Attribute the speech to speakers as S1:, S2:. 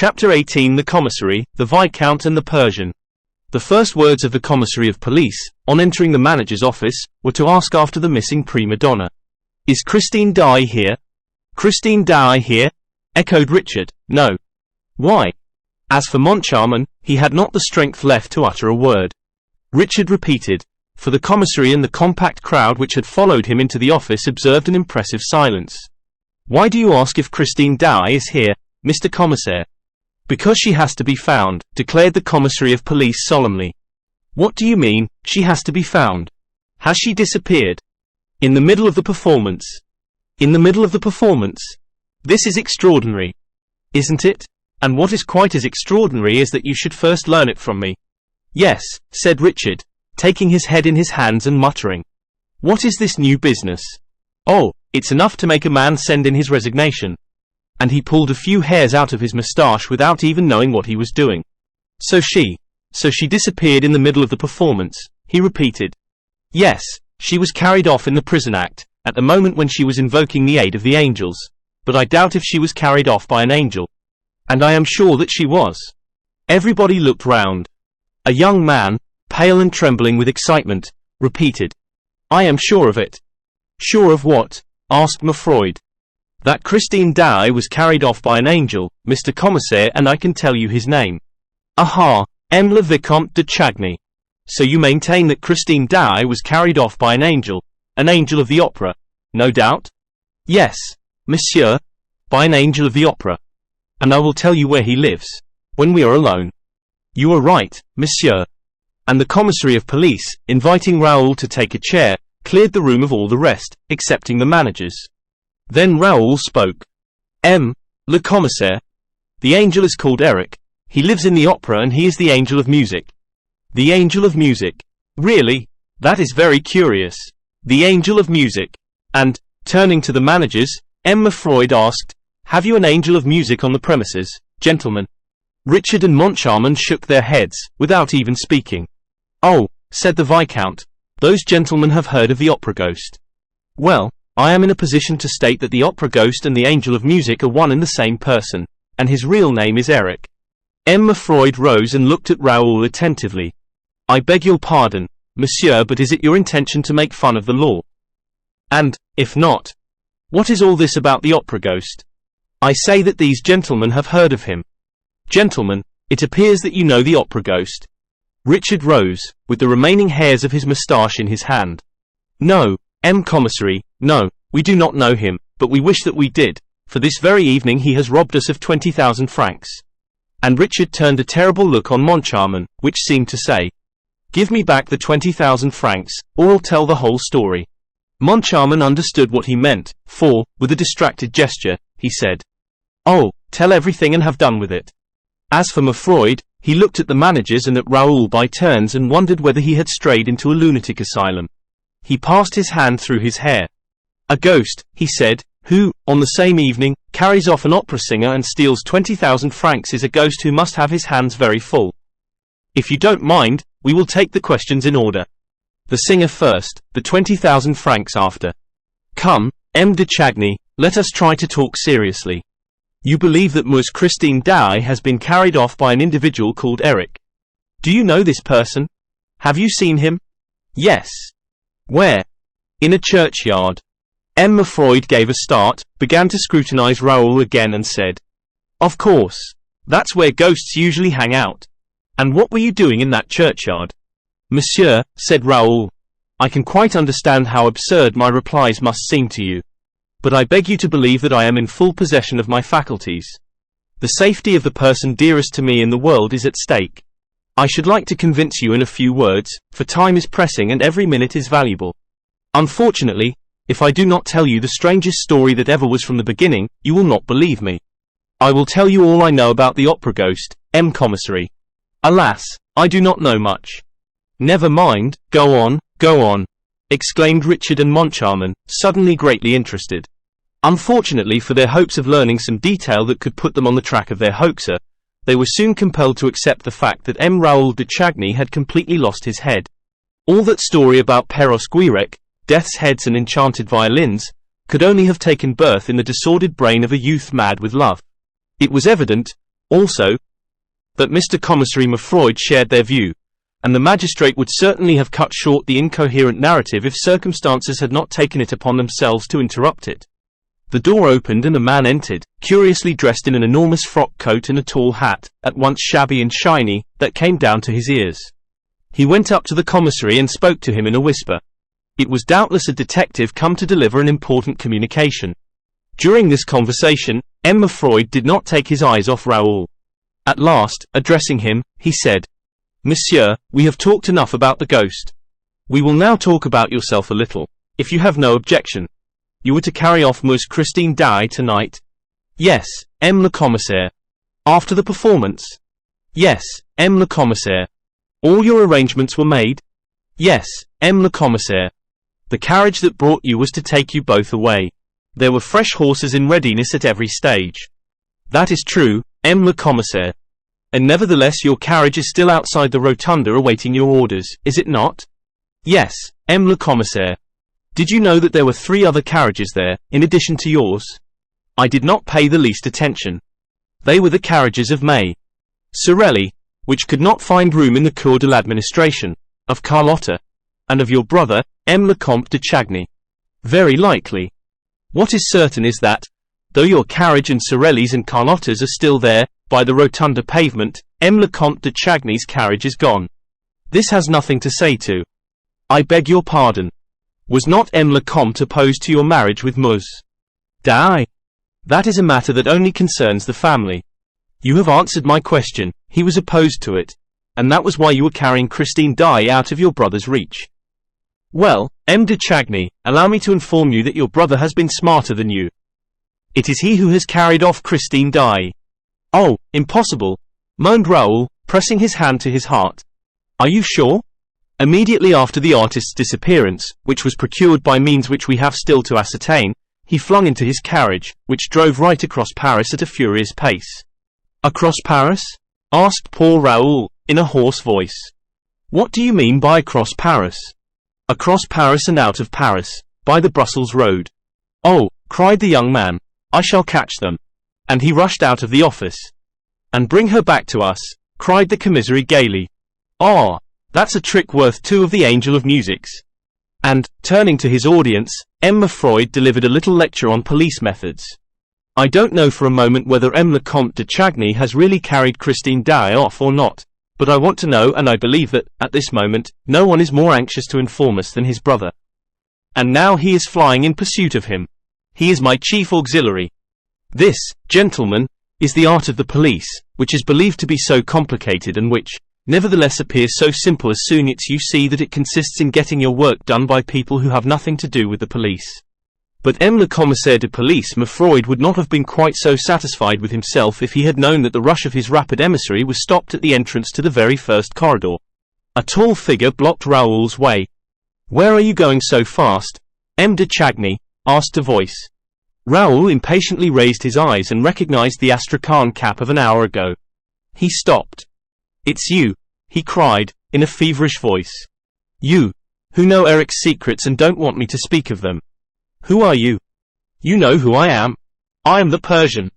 S1: Chapter 18 The Commissary, the Viscount and the Persian. The first words of the commissary of police, on entering the manager's office, were to ask after the missing prima donna. "Is Christine Daaé here?" "Christine Daaé here?" echoed Richard. "No." "Why?" As for Moncharmin, he had not the strength left to utter a word. Richard repeated, for the commissary and the compact crowd which had followed him into the office observed an impressive silence. "Why do you ask if Christine Daaé is here, Mr. Commissaire?" "Because she has to be found," declared the commissary of police solemnly. "What do you mean, she has to be found? Has she disappeared?" "In the middle of the performance." "In the middle of the performance? This is extraordinary." "Isn't it? And what is quite as extraordinary is that you should first learn it from me." "Yes," said Richard, taking his head in his hands and muttering. "What is this new business?" "Oh, it's enough to make a man send in his resignation." And he pulled a few hairs out of his moustache without even knowing what he was doing. So she disappeared in the middle of the performance," he repeated. "Yes, she was carried off in the prison act, at the moment when she was invoking the aid of the angels. But I doubt if she was carried off by an angel. And I am sure that she was." Everybody looked round. A young man, pale and trembling with excitement, repeated, "I am sure of it." "Sure of what?" asked Meffroid. "That Christine Daaé was carried off by an angel, Mr. Commissaire, and I can tell you his name." "Aha, M. le Vicomte de Chagny. So you maintain that Christine Daaé was carried off by an angel of the opera, no doubt?" "Yes, monsieur, by an angel of the opera. And I will tell you where he lives, when we are alone." "You are right, monsieur." And the commissary of police, inviting Raoul to take a chair, cleared the room of all the rest, excepting the managers. Then Raoul spoke. "Le commissaire. The angel is called Erik. He lives in the opera and he is the angel of music." "The angel of music? Really? That is very curious. The angel of music." And, turning to the managers, Meffroid asked, "Have you an angel of music on the premises, gentlemen?" Richard and Moncharmin shook their heads, without even speaking. "Oh," said the Viscount, "those gentlemen have heard of the opera ghost. Well, I am in a position to state that the opera ghost and the angel of music are one and the same person, and his real name is Erik." Meffroid rose and looked at Raoul attentively. "I beg your pardon, monsieur, but is it your intention to make fun of the law? And, if not, what is all this about the opera ghost?" "I say that these gentlemen have heard of him." "Gentlemen, it appears that you know the opera ghost." Richard rose, with the remaining hairs of his moustache in his hand. "No, Commissary, no, we do not know him, but we wish that we did, for this very evening he has robbed us of 20,000 francs. And Richard turned a terrible look on Moncharmin, which seemed to say, "Give me back the 20,000 francs, or I'll tell the whole story." Moncharmin understood what he meant, for, with a distracted gesture, he said, "Oh, tell everything and have done with it." As for Meffroid, he looked at the managers and at Raoul by turns and wondered whether he had strayed into a lunatic asylum. He passed his hand through his hair. "A ghost," he said, "who, on the same evening, carries off an opera singer and steals 20,000 francs is a ghost who must have his hands very full. If you don't mind, we will take the questions in order. The singer first, the 20,000 francs after. Come, M. de Chagny, let us try to talk seriously. You believe that Ms. Christine Daaé has been carried off by an individual called Erik. Do you know this person? Have you seen him?" "Yes." "Where?" "In a churchyard." Meffroid gave a start, began to scrutinize Raoul again and said, "Of course. That's where ghosts usually hang out. And what were you doing in that churchyard?" "Monsieur," said Raoul, "I can quite understand how absurd my replies must seem to you. But I beg you to believe that I am in full possession of my faculties. The safety of the person dearest to me in the world is at stake. I should like to convince you in a few words, for time is pressing and every minute is valuable. Unfortunately, if I do not tell you the strangest story that ever was from the beginning, you will not believe me. I will tell you all I know about the opera ghost, Commissary. Alas, I do not know much." "Never mind, go on," exclaimed Richard and Moncharmin, suddenly greatly interested. Unfortunately for their hopes of learning some detail that could put them on the track of their hoaxer, they were soon compelled to accept the fact that Raoul de Chagny had completely lost his head. All that story about Perros Guirec, death's heads and enchanted violins, could only have taken birth in the disordered brain of a youth mad with love. It was evident, Also, that Mr. Commissary Meffroid shared their view, and the magistrate would certainly have cut short the incoherent narrative if circumstances had not taken it upon themselves to interrupt it. The door opened and a man entered, curiously dressed in an enormous frock coat and a tall hat, at once shabby and shiny, that came down to his ears. He went up to the commissary and spoke to him in a whisper. It was doubtless a detective come to deliver an important communication. During this conversation, M. Meffroid did not take his eyes off Raoul. At last, addressing him, he said, "Monsieur, we have talked enough about the ghost. We will now talk about yourself a little, if you have no objection. You were to carry off Ms. Christine Daaé tonight?" "Yes, M. le Commissaire." "After the performance?" "Yes, M. le Commissaire." "All your arrangements were made?" "Yes, M. le Commissaire." "The carriage that brought you was to take you both away. There were fresh horses in readiness at every stage." "That is true, M. le Commissaire." "And nevertheless your carriage is still outside the rotunda awaiting your orders, is it not?" "Yes, M. le Commissaire." "Did you know that there were 3 other carriages there, in addition to yours?" "I did not pay the least attention." "They were the carriages of May Sorelli, which could not find room in the Cour de l'Administration, of Carlotta, and of your brother, M. le Comte de Chagny." "Very likely. What is certain is that, though your carriage and Sorelli's and Carlotta's are still there, by the rotunda pavement, M. le Comte de Chagny's carriage is gone. This has nothing to say to." "I beg your pardon. Was not M. le Comte opposed to your marriage with Ms. Daaé?" "That is a matter that only concerns the family." "You have answered my question. He was opposed to it. And that was why you were carrying Christine Daaé out of your brother's reach." "Well, M. de Chagny, allow me to inform you that your brother has been smarter than you. It is he who has carried off Christine Daaé." "Oh, impossible," moaned Raoul, pressing his hand to his heart. "Are you sure?" "Immediately after the artist's disappearance, which was procured by means which we have still to ascertain, he flung into his carriage, which drove right across Paris at a furious pace." "Across Paris?" asked poor Raoul, in a hoarse voice. "What do you mean by across Paris?" "Across Paris and out of Paris, by the Brussels road." "Oh," cried the young man, "I shall catch them." And he rushed out of the office. "And bring her back to us," cried the commissary gaily. "Ah, that's a trick worth 2 of the Angel of Music's." And, turning to his audience, M. Meffroid delivered a little lecture on police methods. "I don't know for a moment whether M. le Comte de Chagny has really carried Christine Daaé off or not, but I want to know, and I believe that, at this moment, no one is more anxious to inform us than his brother. And now he is flying in pursuit of him. He is my chief auxiliary. This, gentlemen, is the art of the police, which is believed to be so complicated and which, nevertheless appears so simple as soon as you see that it consists in getting your work done by people who have nothing to do with the police." But M. le Commissaire de Police Meffroid would not have been quite so satisfied with himself if he had known that the rush of his rapid emissary was stopped at the entrance to the very first corridor. A tall figure blocked Raoul's way. "Where are you going so fast, M. de Chagny?" asked a voice. Raoul impatiently raised his eyes and recognized the Astrakhan cap of an hour ago. He stopped. "It's you," he cried, in a feverish voice. "You, who know Erik's secrets and don't want me to speak of them. Who are you?" "You know who I am. I am the Persian."